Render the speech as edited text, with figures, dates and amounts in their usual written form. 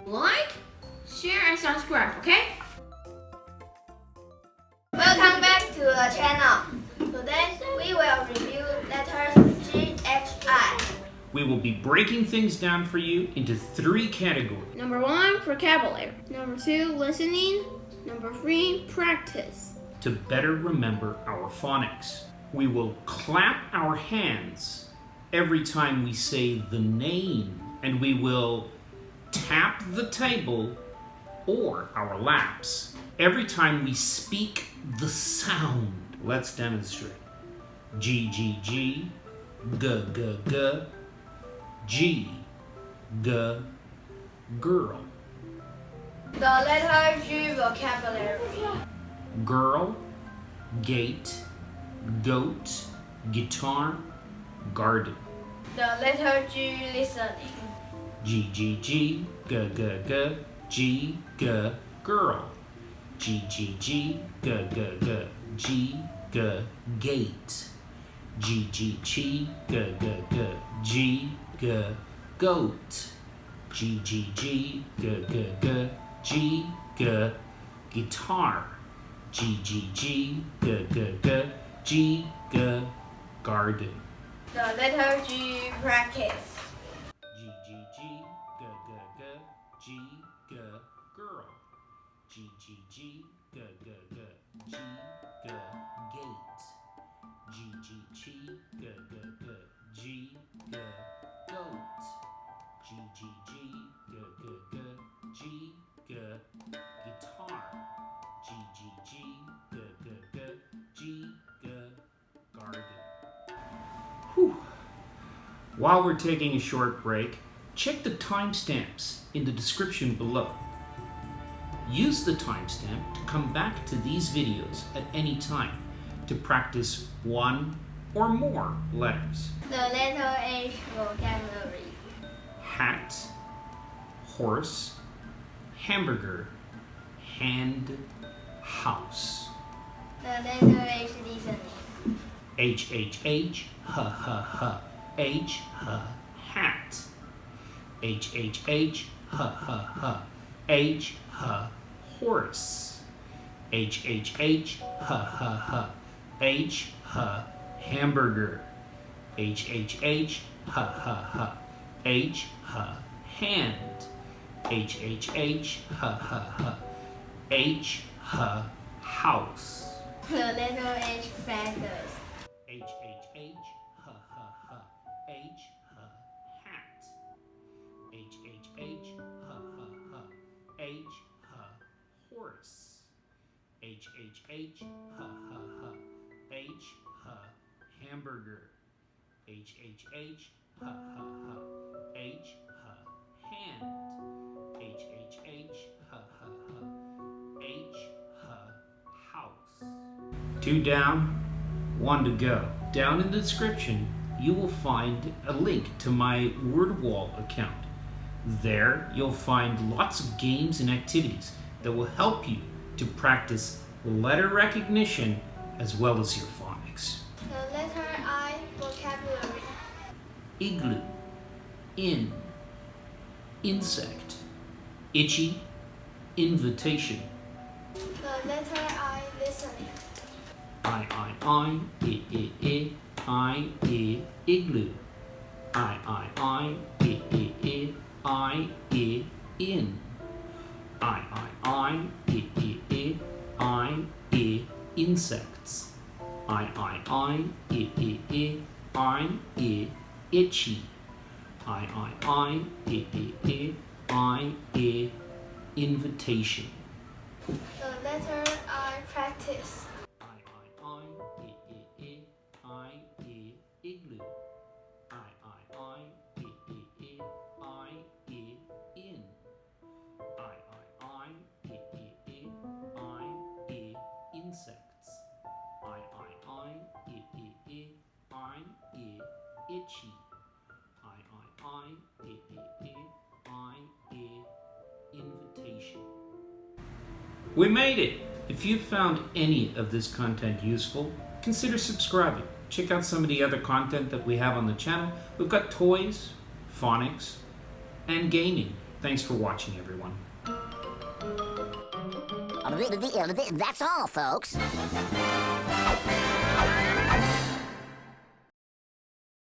like, share, and subscribe, okay? Welcome back to the channel. Today we will review letters GHI. We will be breaking things down for you into 3 categories. Number 1, vocabulary. Number 2, listening. Number 3, practice. To better remember our phonics, we will clap our hands every time we say the name, and we will tap the table or our laps every time we speak the sound. Let's demonstrate. G, G, G, G, G, G, G, G, girl. The letter G vocabulary. Girl, gate, goat, guitar, garden. The letter G listening. G, G, G, G, G, G, G, G, girl. G, G, G, G, G, G, G, G, gate. G, G, G, G, G, G, G, G, goat. G, G, G, G, G, G, G, G, guitar. G, G, G, G, G, G, G, G, garden. The letter G practice. G, G, G, G, G, G, G, G, girl. G, G, G, G, G, G, G, G, gate. G, G, G, G, G, G, G, G, goat. G, G, G, G, G, G, G, G, guitar. G, G, G, G, G, G, G, G, garden. Whew. While we're taking a short break, check the timestamps in the description below. Use the timestamp to come back to these videos at any time to practice 1 or more letters. The letter H vocabulary. Hat, horse, hamburger, hand, house. The letter H listening. H, H, H, H, H, H, H, H, hat. H, H, H, H, H, H, H, H, horse. H, H, H, H, H, H, H, hamburger. H, H, H, H, H, H, H, hand. H, H, H, H, H, H, H, house. The letter H feathers. H, H, H, H, H, H, H, hat. H, H, H, H, H, H, horse. H, H, H, H, H, H, hamburger. H, H, H, H, H, hand. H, H, H, H, house. 2 down, 1 to go. Down in the description, you will find a link to my Wordwall account. There, you'll find lots of games and activities that will help you to practice letter recognition as well as your phonics. The letter I vocabulary. Igloo, in, insect, itchy, invitation. The letter I listening. I, igloo. I, in. Insects. I, itchy. Invitation. The letter I practice. Igloo. In. Insects. Itchy. Invitation. We made it! If you found any of this content useful, consider subscribing. Check out some of the other content that we have on the channel. We've got toys, phonics, and gaming. Thanks for watching, everyone. That's all, folks.